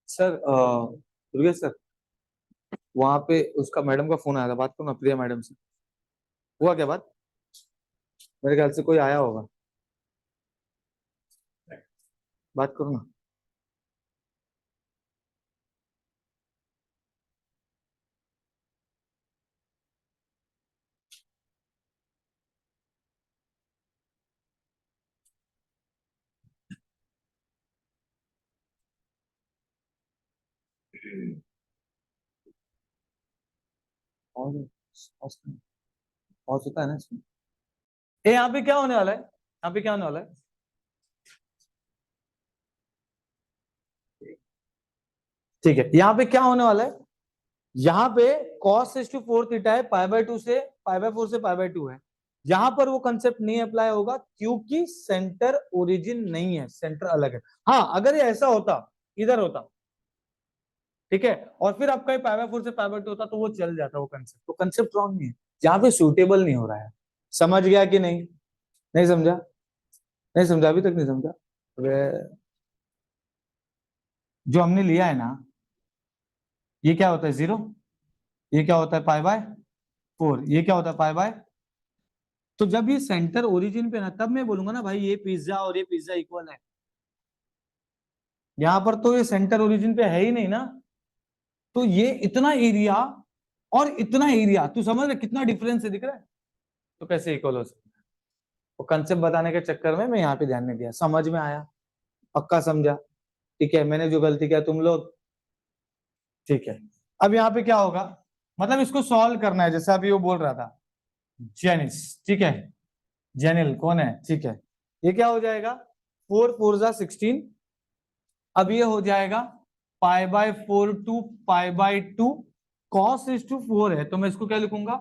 सर दुर्गेश सर, वहां पे उसका मैडम का फोन आया था, बात करो ना प्रिया मैडम से, हुआ क्या बात? मेरे ख्याल से कोई आया होगा, बात करो ना। और और होता है ना इसमें, ये यहाँ पे क्या होने वाला है, यहाँ पे क्या होने वाला है, ठीक है, यहाँ पे क्या होने वाला है, यहाँ पे cos 4 थीटा है, π/2 से π/4 से π/2 है, यहाँ पर वो कंसेप्ट नहीं अप्लाई होगा, क्योंकि सेंटर ओरिजिन नहीं है, सेंटर अलग है। हाँ, अगर ये ऐसा होता, इधर होता, ठीक है, और फिर आपका π/4 से π/2 होता, तो वो चल जाता वो कंसेप्ट, तो कंसेप्ट रॉन्ग नहीं है, यहाँ पे सूटेबल नहीं हो रहा है। समझ गया कि नहीं? नहीं समझा? नहीं समझा, अभी तक नहीं समझा? जो हमने लिया है ना, ये क्या होता है 0, ये क्या होता है π/4, ये क्या होता है π/, तो जब ये सेंटर ओरिजिन पे ना, तब मैं बोलूंगा ना भाई ये पिज्जा और ये पिज्जा इक्वल है, यहां पर तो ये सेंटर ओरिजिन पे है ही नहीं ना, तो ये इतना एरिया और इतना एरिया, तू समझ रहा कितना डिफरेंस है, दिख रहा है, तो कैसे इक्वल हो सकता है? वो कंसेप्ट बताने के चक्कर में मैं यहाँ पे ध्यान नहीं दिया, समझ में आया? पक्का समझा? ठीक है, मैंने जो गलती किया तुम लोग, ठीक है, अब यहाँ पे क्या होगा, मतलब इसको सॉल्व करना है, जैसे अभी वो बोल रहा था जेनिस, ठीक है, जेनिल कौन है, ठीक है, ये क्या हो जाएगा 4 4 जा 16, अब ये हो जाएगा π/4 to π/2, cos⁴ है, तो मैं इसको क्या लिखूंगा,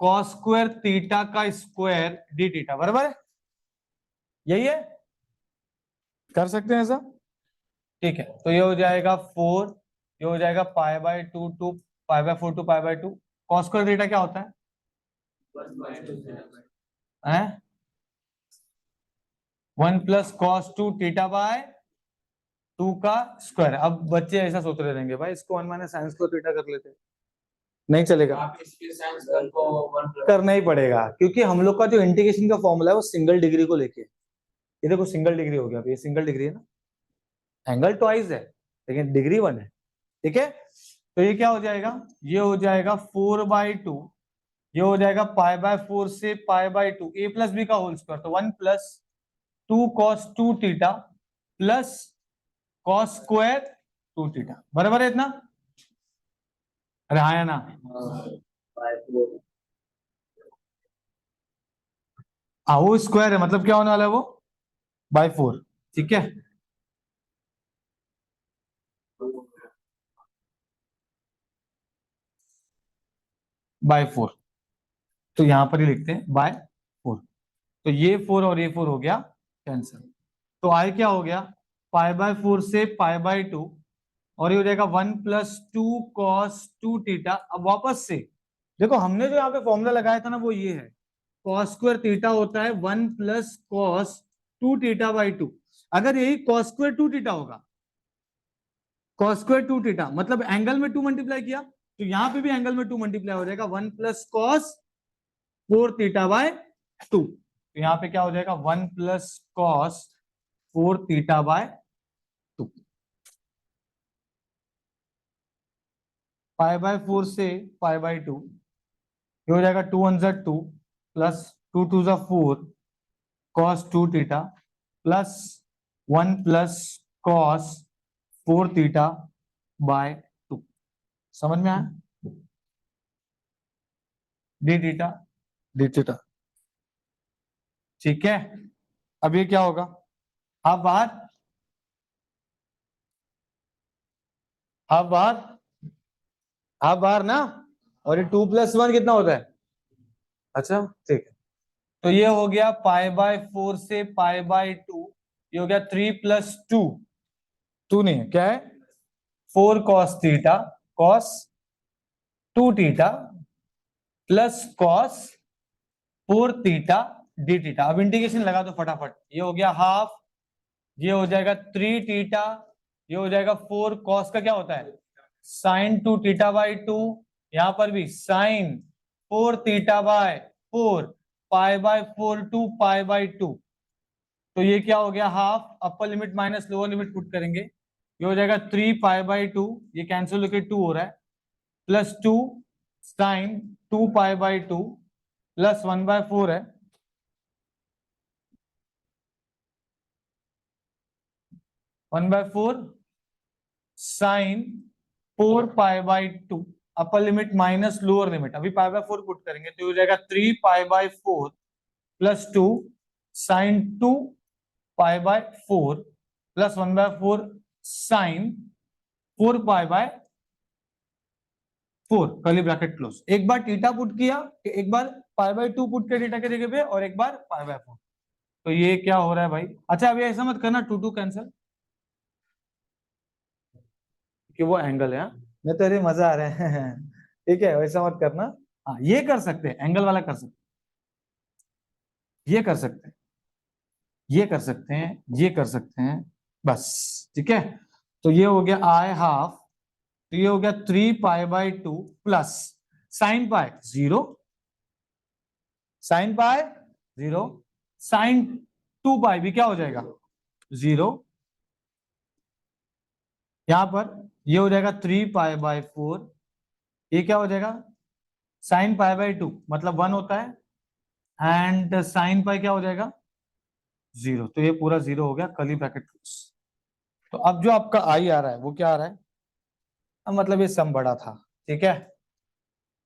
cos² थीटा का स्क्वायर डी थीटा, बराबर है, यही है, कर सकते हैं ऐसा, ठीक है, तो ये हो जाएगा 4, ये हो जाएगा π/2 to π/4 to π/2, cos² थीटा क्या होता है, हैं 1 + cos2 θ/2 का स्क्वायर। अब बच्चे ऐसा सोच रहे रहेंगे भाई इसको 1 - sin² थीटा कर लेते, नहीं चलेगा, आप इसके साइंस कर को 1 करना ही पड़ेगा क्योंकि हम लोग का जो इंटीग्रेशन का फॉर्मूला है वो सिंगल डिग्री को लेके, ये देखो सिंगल डिग्री हो गया, ये सिंगल डिग्री है ना, एंगल ट्वाइस है लेकिन डिग्री 1 है, ठीक है। तो ये क्या हो जाएगा, ये हो जाएगा 4/2, ये हो जाएगा π/4 से π/2 a प्लस बी का होल स्क्वायर, तो 1 + 2 cos 2 theta plus cos square 2 theta, बराबर है इतना। अरे हाँ या ना, हाँ वो स्क्वायर है मतलब क्या होने वाला है वो /4, ठीक है। /4, तो यहां पर ही लिखते हैं /4, तो ये 4 और ये 4 हो गया कैंसिल, तो आई क्या हो गया π/4 से π/2, और ये हो जाएगा 1 + 2 cos 2 थीटा। अब वापस से देखो हमने जो यहाँ पे फॉर्मूला लगाया था ना वो ये है, cos स्क्वायर थीटा होता है 1 + cos 2 थीटा/2, अगर यही cos स्क्वायर 2 थीटा होगा, cos स्क्वायर 2 थीटा मतलब एंगल में 2 मल्टीप्लाई किया, तो यहाँ पे भी एंगल में 2 मल्टीप्लाई हो जाएगा 1 + cos 4 थीटा/2, तो यहाँ पे क्या हो जाएगा 1 + cos 4 थीटा/2, π/4 से π/2, ये हो जाएगा 2 1 2 plus 2 2 4 cos 2 theta plus 1 + cos 4 थीटा/2, समझ में आया, डी थीटा, ठीक है। अब ये क्या होगा, हाफ बाहर, हाफ बाहर, हाफ बाहर ना, और ये 2 + 1 कितना होता है, अच्छा ठीक है, तो ये हो गया π/4 से π/2, ये हो गया 3 + 2, 2 नहीं है क्या है 4 cos theta cos 2 theta plus cos 4 theta D theta. अब इंटीग्रेशन लगा दो फटाफट, ये हो गया हाफ, ये हो जाएगा 3 थीटा, ये हो जाएगा 4 cos का क्या होता है sin 2 थीटा/2, यहां पर भी sin 4 थीटा/4 π/4 टू π/2, तो ये क्या हो गया हाफ, अपर limit minus lower limit put करेंगे, ये हो जाएगा 3 π/2, ये कैंसिल होकर 2 हो रहा है, प्लस 2 sin 2 π/2 प्लस 1/4 है, 1/4 sin 4 π/2, upper limit minus lower limit, अभी π/4 पुट करेंगे तो हो जाएगा 3 π/4 plus 2 sin 2 π/4 plus 1/4 sin 4 π/4, curly bracket close, एक बार थीटा पुट किया, एक बार π/2 पुट किया थीटा के जगह पे, और एक बार π/4, तो ये क्या हो रहा है भाई। अच्छा अभी ऐसा मत करना 2 2 कैंसिल, कि वो एंगल है, मैं तेरे मजा आ रहे हैं ठीक है, वैसा मत करना। हाँ ये कर सकते हैं, एंगल वाला कर सकते, ये कर सकते हैं, ये कर सकते हैं, ये कर सकते हैं, बस ठीक है। तो ये हो गया आई हाफ, तो ये हो गया 3 π/2 plus sine pi 0, sine pi 0, sine 2 pi भी क्या हो जाएगा 0, यहां पर ये हो जाएगा 3 π/4, ये क्या हो जाएगा साइन π/2 मतलब 1 होता है, एंड साइन पाई क्या हो जाएगा 0, तो ये पूरा 0 हो गया, कर्ली ब्रैकेट क्लोज। तो अब जो आपका आई आ रहा है वो क्या आ रहा है, अब मतलब ये सम बड़ा था, ठीक है,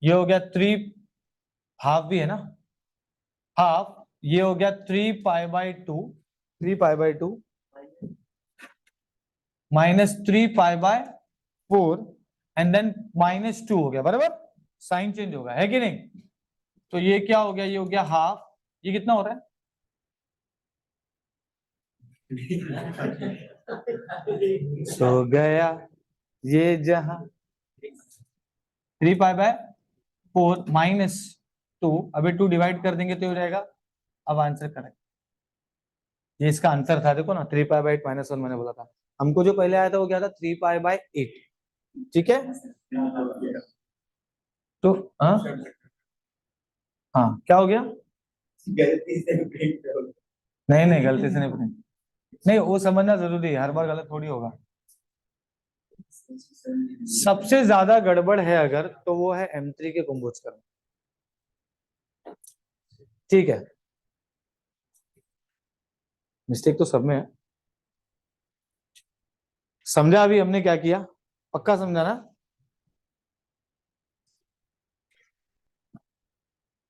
ये हो गया 3, हाफ भी है ना, हाफ, ये हो गया 3 π/2, 3 π/2 माइनस 3 π/4 एंड देन -2 हो गया, बराबर, साइन चेंज होगा है कि नहीं, तो ये क्या हो गया, ये हो गया हाफ, ये कितना हो रहा है सो गया ये जहां, 3 π/4 -2, अभी 2 डिवाइड कर देंगे तो हो जाएगा, अब आंसर करेक्ट, ये इसका आंसर था, देखो ना 3 π/8 -1 मैंने बोला था, हमको जो पहले आया था वो क्या था 3 π/8, ठीक है। तो हाँ हाँ क्या हो गया? गलती से प्रिंट हो नहीं नहीं, गलती से नहीं प्रिंट, नहीं वो समझना जरूरी है, हर बार गलत थोड़ी होगा। सबसे ज्यादा गड़बड़ है अगर, तो वो है M3 के कुंभोजकर। ठीक है, मिस्टेक तो सब में है। समझा अभी हमने क्या किया? पक्का समझा ना?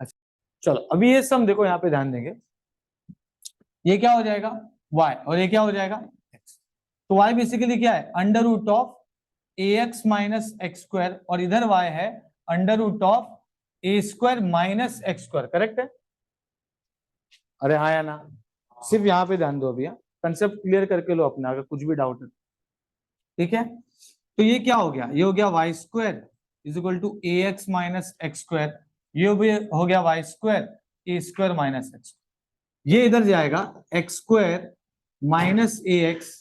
अच्छा चलो, अभी ये सम देखो, यहाँ पे ध्यान देंगे। ये क्या हो जाएगा? y, और ये क्या हो जाएगा? x। तो y बेसिकली क्या है? Under root of ax minus x square, और इधर y है under root of a square minus x square. Correct है? अरे हाँ या ना? सिर्फ यहाँ पे ध्यान दो अभी, कंसेप्ट क्लियर करके लो अपना, अगर कुछ भी डाउट है। ठीक है, तो ये क्या हो गया? ये हो गया y square is equal to a x minus x square, ये भी हो गया y square a square minus x. ये इधर जाएगा x square minus a x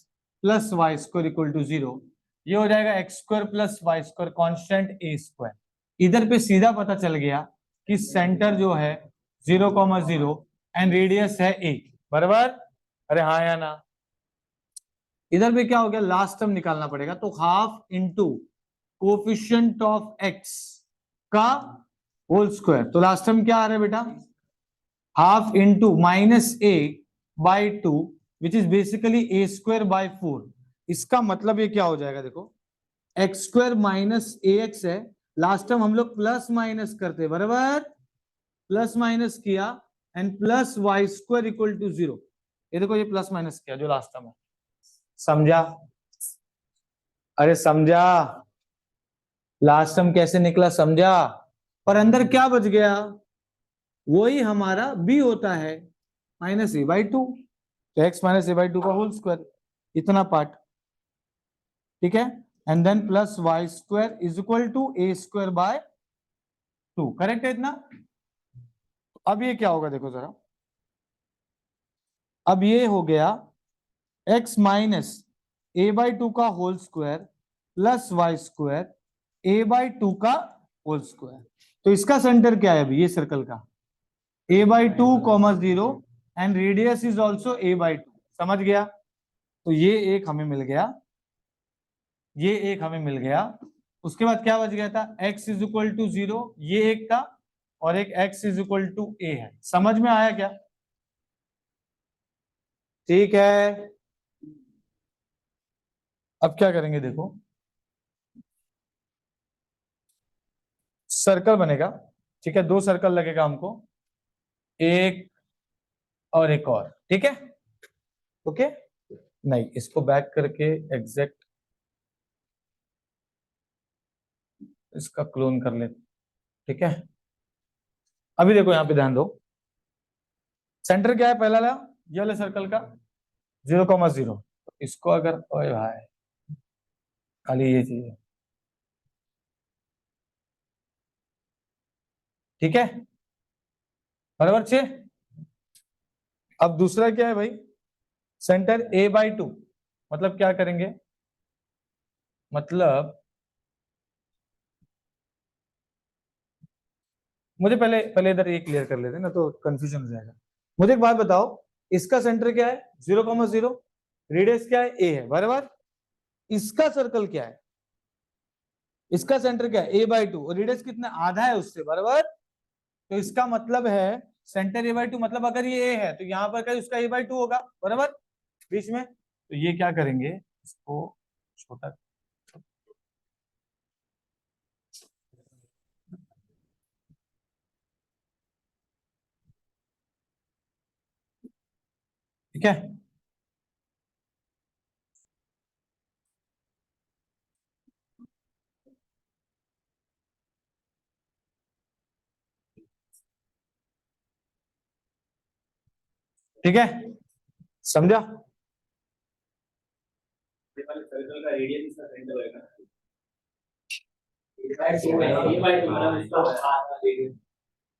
plus Y square equal to 0। ये हो जाएगा x square plus Y square constant a square. इधर पे सीधा पता चल गया कि सेंटर जो है 0,0 एंड रेडियस है 1, बराबर? अरे हाँ या ना? इधर पे क्या हो गया? लास्ट टर्म निकालना पड़ेगा, तो half into coefficient of x का होल स्क्वायर। तो लास्ट टर्म क्या आ रहा है बेटा? Half into minus a by 2 which is basically a square by 4। इसका मतलब ये क्या हो जाएगा? देखो, x square minus a x है, लास्ट टाइम हम लोग प्लस माइनस करते, बराबर? प्लस माइनस किया and plus Y square equal to 0। ये देखो, ये प्लस माइनस किया जो लास्ट टाइम है। समझा? अरे समझा लास्ट टाइम कैसे निकला? समझा? पर अंदर क्या बच गया? वही हमारा बी होता है, माइनस ए बाई 2, तो एक्स माइनस ए बाई 2 का होल स्क्वायर, इतना पार्ट। ठीक है, and then plus Y square is equal to A square by 2। Correct है इतना? अब ये क्या होगा देखो जरा, अब ये हो गया x माइनस ए बाई 2 का whole square plus Y square A by 2 का होल स्क्वायर। तो इसका सेंटर क्या है अभी? ये सर्कल का a by 2,0 and radius is also a by 2। समझ गया? तो ये एक हमें मिल गया, ये एक हमें मिल गया। उसके बाद क्या बच गया था? x इज इक्वल टू 0, ये एक था, और एक x is equal to a है। समझ में आया क्या? ठीक है, अब क्या करेंगे देखो, सर्कल बनेगा। ठीक है, 2 सर्कल लगेगा हमको, एक और एक और। ठीक है, ओके। नहीं, इसको बैक करके एग्जैक्ट इसका क्लोन कर ले। ठीक है, अभी देखो यहाँ पे ध्यान दो, सेंटर क्या है पहला वाला? ये वाले सर्कल का 0,0। इसको अगर, ओए भाई खाली ये चाहिए। ठीक है, बराबर 6। अब दूसरा क्या है भाई? सेंटर a बाई 2, मतलब क्या करेंगे? मतलब मुझे पहले पहले इधर ये क्लियर कर लेते ना, तो कंफ्यूजन हो जाएगा। मुझे एक बात बताओ, इसका सेंटर क्या है? 0,0, रेडियस क्या है? a है, बराबर? इसका सर्कल क्या है? इसका सेंटर क्या है? a बाई 2, और रेडियस कितना? आधा है उससे, बराबर? तो इसका मतलब है सेंटर a बाई 2, मतलब अगर ये a है तो यहाँ पर क्या उसका a बाई 2 होगा, बराबर? बीच में। तो ये क्या करेंगे, इसको छोटा, ठीक है। ठीक है, समझा? सर्कल का रेडियस इसका सेंटर होगा।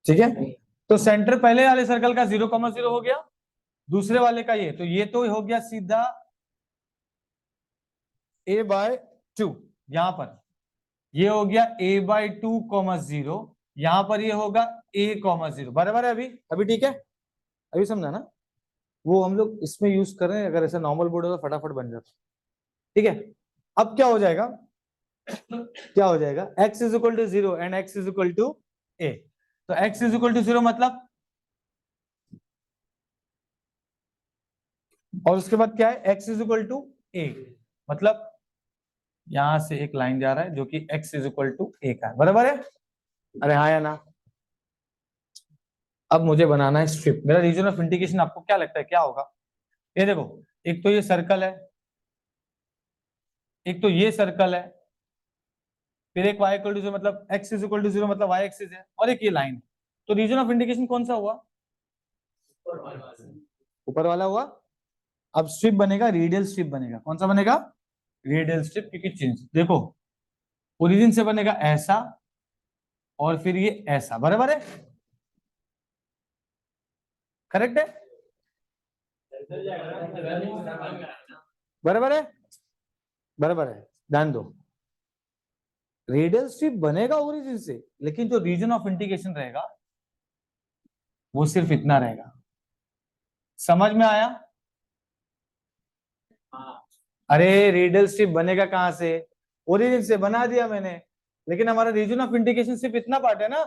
ठीक है, तो सेंटर पहले वाले सर्कल का 0,0 हो गया, दूसरे वाले का ये, तो ये तो हो गया सीधा a बाय 2 यहां पर। ये हो गया a/2, 0, यहां पर ये होगा a,0, बराबर है। अभी ठीक है, अभी समझा ना। वो हम लोग इसमें यूज कर रहे हैं, अगर ऐसा नॉर्मल बोर्ड होगा फटाफट बन जाता। ठीक है, अब क्या हो जाएगा, क्या हो जाएगा, x is equal to 0 and x is equal to a। तो x इज इक्वल टू 0 मतलब, और उसके बाद क्या है, x is equal to a, मतलब यहां से एक लाइन जा रहा है जो कि x is equal to a का है, बराबर है। अरे हाँ या ना। अब मुझे बनाना है स्ट्रिप। मेरा रीजन ऑफ इंडिकेशन आपको क्या लगता है क्या होगा? ये देखो, एक तो ये सर्कल है, एक तो ये सर्कल है, फिर एक y इक्वल टू 0 मतलब x इज इक्वल टू 0 मतलब y एक्सिस है, और एक ये लाइन। तो रीजन ऑफ इंडिकेशन कौन सा हुआ? ऊपर वाला हुआ। अब स्ट्रिप बनेगा, रेडियल स्ट्रिप बनेगा। कौन सा बनेगा? रेडियल स्ट्रिप, क्योंकि चेंज देखो, ओरिजिन से बनेगा ऐसा और फिर ये ऐसा, बराबर है, करेक्ट है, बराबर है, बराबर है। ध्यान दो, रेडियल स्ट्रिप बनेगा ओरिजिन से, लेकिन जो रीजन ऑफ इंडिकेशन रहेगा वो सिर्फ इतना रहेगा। समझ में आया? अरे रेडियल स्ट्रिप बनेगा कहां से? ओरिजिन से बना दिया मैंने, लेकिन हमारा रीजन ऑफ इंडिकेशन सिर्फ इतना पार्ट है ना,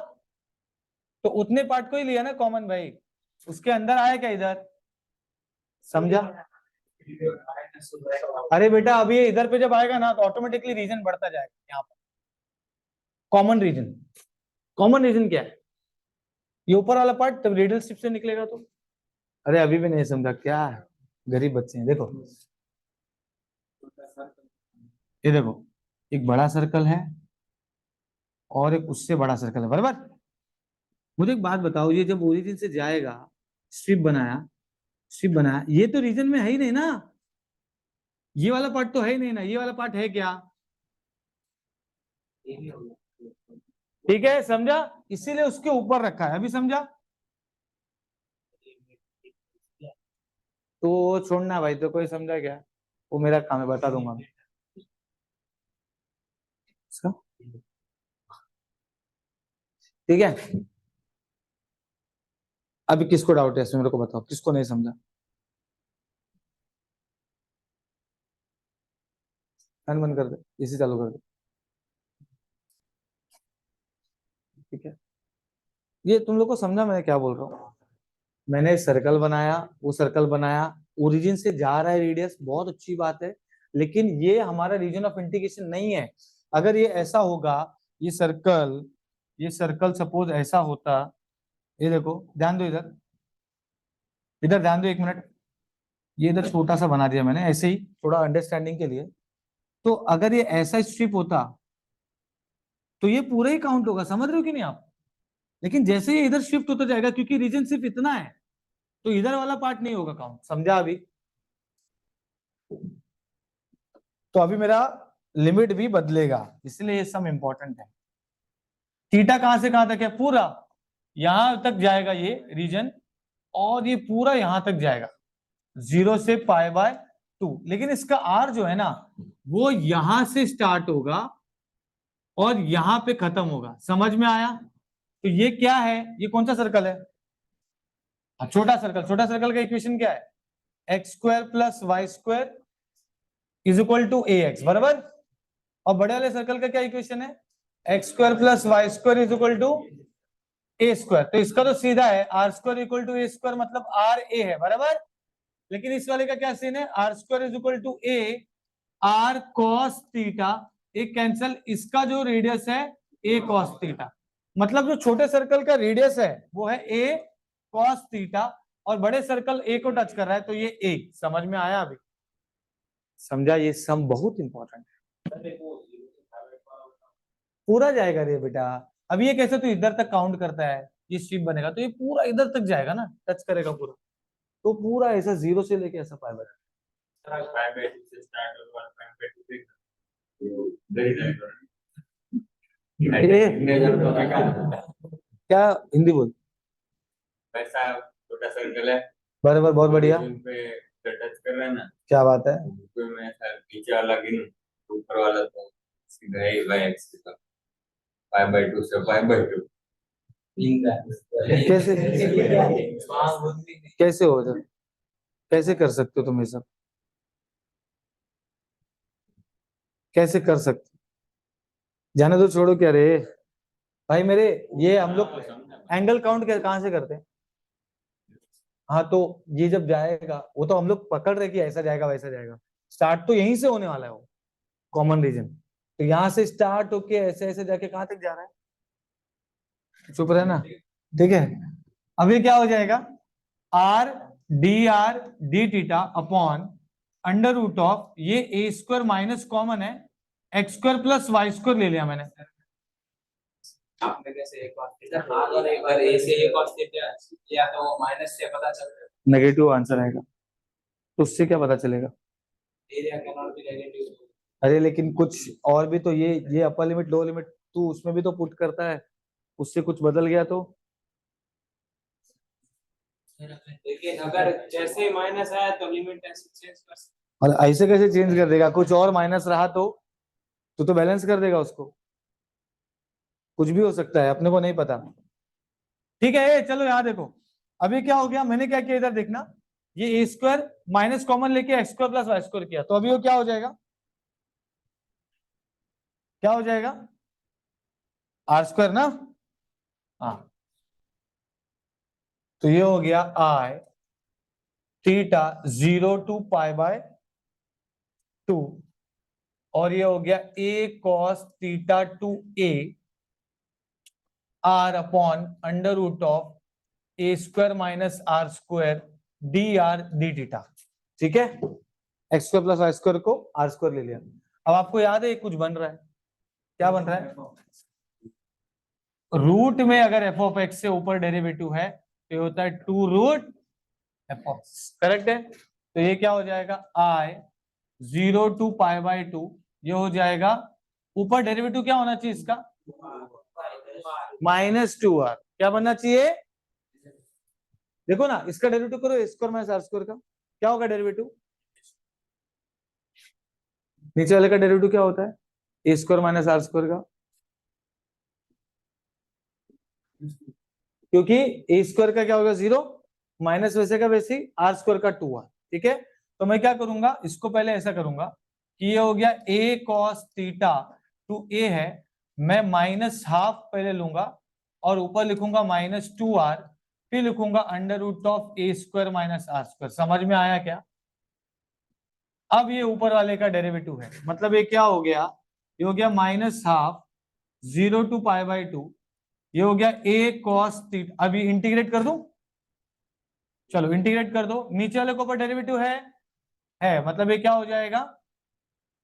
तो उतने पार्ट को ही लिया ना कॉमन भाई, उसके अंदर आया क्या इधर? समझा? अरे बेटा अभी ये इधर पे जब आएगा ना तो ऑटोमेटिकली रीजन बढ़ता जाएगा यहाँ पर। कॉमन रीजन, कॉमन रीजन क्या है? ये ऊपर वाला पार्ट तब रेडियल स्ट्रिप से निकलेगा। तो अरे अभी भी नहीं समझा क्या? गरीब बच्चे हैं। देखो ये देखो, एक बड़ा सर्कल है और एक उससे बड़ा सर्कल है, बराबर। मुझे एक बात बताओ, ये जब ओरिजिन से जाएगा, स्ट्रिप बनाया, स्ट्रिप बनाया, ये तो रीजन में है ही नहीं ना, ये वाला पार्ट तो है ही नहीं ना, ये वाला पार्ट है क्या? ठीक है, समझा? इसीलिए उसके ऊपर रखा है। अभी समझा? तो छोड़ना भाई, तो कोई समझा क्या? वो मेरा काम है, बता दूंगा मैं इसका। ठीक है, अभी किसको डाउट है इसमें मेरे को बताओ, किसको नहीं समझा? फैन बंद कर दे, इसी चालू कर दे। ठीक है, ये तुम लोग को समझा मैंने क्या बोल रहा हूँ? मैंने सर्कल बनाया, वो सर्कल बनाया, ओरिजिन से जा रहा है रेडियस, बहुत अच्छी बात है, लेकिन ये हमारा रीजन ऑफ इंडिकेशन नहीं है। अगर ये ऐसा होगा, ये सर्कल, ये सर्कल सपोज ऐसा होता, ये देखो, ध्यान दो इधर, इधर ध्यान दो एक मिनट, ये इधर छोटा सा बना दिया मैंने ऐसे ही थोड़ा अंडरस्टैंडिंग के लिए। तो अगर ये ऐसा स्ट्रिप होता तो ये पूरा ही काउंट होगा, समझ रहे हो कि नहीं आप? लेकिन जैसे ये इधर शिफ्ट होता जाएगा, क्योंकि रीजन सिर्फ इतना है, तो इधर वाला पार्ट नहीं होगा काउंट। समझा अभी? तो अभी मेरा लिमिट भी बदलेगा, इसलिए ये सब इंपॉर्टेंट है। थीटा कहां से कहां तक है? पूरा यहां तक जाएगा ये रीजन, और ये पूरा यहां तक जाएगा 0 से π/2, लेकिन इसका आर जो है ना, वो यहां से स्टार्ट होगा और यहां पे खत्म होगा। समझ में आया? तो ये क्या है, ये कौन सा सर्कल है? छोटा सर्कल। छोटा सर्कल का इक्वेशन क्या है? x² + y² is equal to ax, बराबर। और बड़े वाले सर्कल का क्या इक्वेशन है? x² + y² is equal to a²। तो इसका तो सीधा है, r² इक्वल टू a², मतलब r a है, बराबर। लेकिन इस वाले का क्या सीन है? r² is equal to a r cos theta, एक कैंसल, इसका जो रेडियस है a cos थीटा, मतलब जो छोटे सर्कल का रेडियस है वो है a cos थीटा, और बड़े सर्कल a को टच कर रहा है तो ये a। समझ में आया अभी? समझा? ये सम बहुत इंपॉर्टेंट है, पूरा जाएगा रे बेटा। अब ये कैसे तू इधर तक काउंट करता है, ये स्ट्रिप बनेगा तो ये पूरा इधर तक जाएगा ना, टच करेगा पूरा, तो पूरा ऐसा 0 से लेके ऐसा पाए बनेगा। क्या हिंदी बोल? वैसा छोटा सर्कल है, बराबर, बहुत बढ़िया, पे टच कर रहा है ना, क्या बात है। कोई मैं नीचे वाला गिन, ऊपर वाला तो सीधा a by x का 5/2 से 5/2 कैसे कैसे हो जाए, कैसे कर सकते हो तुम ये सब, कैसे कर सकते हो? जाने दो, छोड़ो, क्या रे भाई मेरे, ये हम लोग एंगल काउंट कहाँ से करते हैं? हाँ तो ये जब जाएगा वो तो हम लोग पकड़ रहे कि ऐसा जाएगा वैसा जाएगा, स्टार्ट तो यहीं से होने वाला है वो कॉमन रीजन, तो यहाँ से स्टार्ट होके ऐसे ऐसे जाके कहाँ तक जा रहा है, चुप रहना, ठीक है। अब ये क्या हो जाएगा, R D theta upon under root of ये ए स्क्वायर माइनस कॉमन है x square plus Y square ले लिया मैंने। आपने कैसे एक बार और एक बार ए से एक और किया तो माइनस से पता चल रहा है नेगेटिव आंसर आएगा, तो उससे क्या पता चलेगा? Area can not be negative. अरे लेकिन कुछ और भी तो, ये अपर लिमिट लोअर लिमिट तू उसमें भी तो पुट करता है, उससे कुछ बदल गया तो? लेकिन अगर जैसे माइनस आया तो लिमिट ऐसे चेंज कर सकते। और ऐसे कैसे चेंज कर देगा, कुछ और माइनस रहा तो बैलेंस कर देगा उसको, कुछ भी हो सकता है, अपने को नहीं पता, ठीक है। चलो यहाँ देखो, अभी क्या हो गया, मैंने क्या किया इधर देखना, ये ए स्क्वायर माइनस कॉमन लेके x square plus Y square किया, तो अभी वो क्या हो जाएगा, क्या हो जाएगा, आर स्क्वायर ना, हाँ, तो ये हो गया आई थीटा 0 to π/2 और ये हो गया a cos theta to a r upon under root of A square minus R square D R D theta, ठीक है। X square plus Y square को आर स्क्वायर ले लिया। अब आपको याद है कुछ बन रहा है, क्या बन रहा है, रूट में अगर एफ ऑफ एक्स से ऊपर डेरिवेटिव है तो ये होता है 2 root F of X, correct है। तो ये क्या हो जाएगा, आई 0 to π/2, ये हो जाएगा, ऊपर डेरिवेटिव क्या होना चाहिए इसका, -2r, क्या बनना चाहिए, देखो ना इसका डेरिवेटिव करो, ए स्क्वायर माइनस आर स्क्वायर का क्या होगा डेरिवेटिव, नीचे वाले का डेरिवेटिव क्या होता है, ए स्क्वायर माइनस आर स्क्वायर का, क्योंकि ए स्क्वायर का क्या होगा 0 माइनस वैसे का वैसे आर स्क्वायर का 2r, ठीक है। तो मैं क्या करूंगा, इसको पहले ऐसा करूंगा कि ये हो गया a cos theta to a है, मैं -12 पहले लूंगा और ऊपर लिखूंगा -2r, फिर लिखूंगा under root of A square minus R square, समझ में आया क्या? अब ये ऊपर वाले का डेरिवेटिव है, मतलब ये क्या हो गया, ये हो गया -12 0 to π/2, ये हो गया a cos थीटा, अभी इंटीग्रेट कर दूं, चलो इंटीग्रेट कर दो, नीचे वाले के ऊपर डेरिवेटिव है, मतलब ये क्या हो जाएगा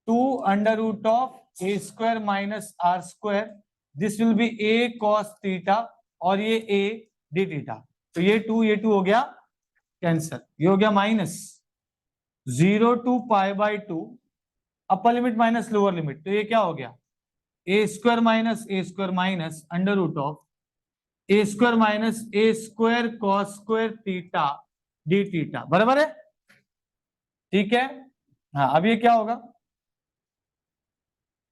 2 under root of A square minus R square, this will be a cos theta और ये a डी थीटा, तो ये 2 हो गया कैंसर, ये हो गया -0 to π/2 upper limit minus lower limit, तो ये क्या हो गया a square minus under root of A square minus a square cos square theta D theta, बराबर है, ठीक है। हाँ अब ये क्या होगा,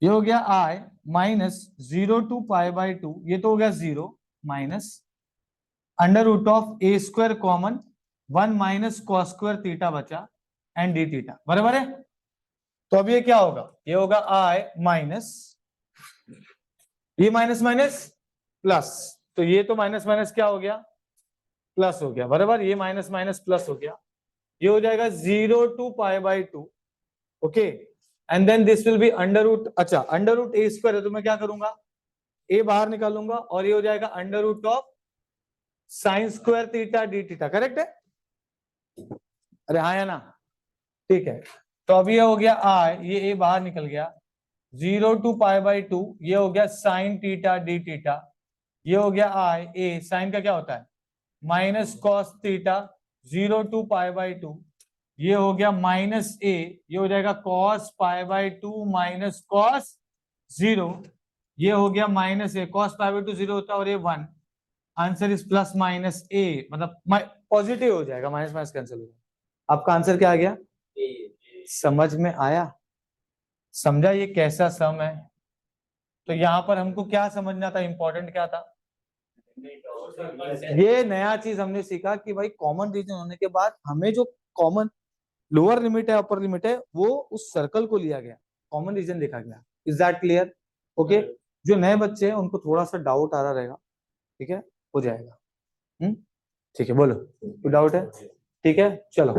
ये हो गया आई -0 to π/2, ये तो हो गया 0 minus under root of A square common 1 minus cos square theta बचा एंड डी थीटा, बराबर है। तो अब ये क्या होगा, ये होगा आई माइनस ये माइनस माइनस प्लस, तो ये तो माइनस माइनस क्या हो गया, प्लस हो गया, बराबर, ये माइनस माइनस प्लस हो गया, ये हो जाएगा 0 to π/2, okay, and then this will be under root, अच्छा अंडर रूट ए स्क्वायर है तो मैं क्या करूंगा, ए बाहर निकालूंगा और ये हो जाएगा under root of sine square theta D theta, correct है, अरे हाँ या ना, ठीक है। तो अब ये हो गया आई, ये ए बाहर निकल गया, 0 to π/2, ये हो गया साइन थीटा डी थीटा, ये हो गया आई ए, साइन का क्या होता है माइनस कॉस थीटा 0 to π/2, ये हो गया माइनस ए, ये हो जाएगा कॉस π/2 माइनस कॉस 0, ये हो गया माइनस ए, कॉस π/2 0 होता है और ये 1, आंसर इज प्लस माइनस ए, मतलब पॉजिटिव हो जाएगा, माइनस माइनस कैंसिल हो जाएगा, आपका आंसर क्या आ गया, समझ में आया, समझा ये कैसा सम है, तो यहाँ पर हमको क्या समझना था, इंपॉर्टेंट क्या था, ये नया चीज हमने सीखा कि भाई कॉमन रीजन होने के बाद हमें जो कॉमन लोअर लिमिट है अपर लिमिट है वो उस सर्कल को लिया गया, कॉमन रीजन देखा गया। Is that clear? ओके, जो नए बच्चे हैं उनको थोड़ा सा डाउट आ रहा रहेगा, ठीक है, हो जाएगा। ठीक है, बोलो, कोई डाउट है? ठीक है, चलो।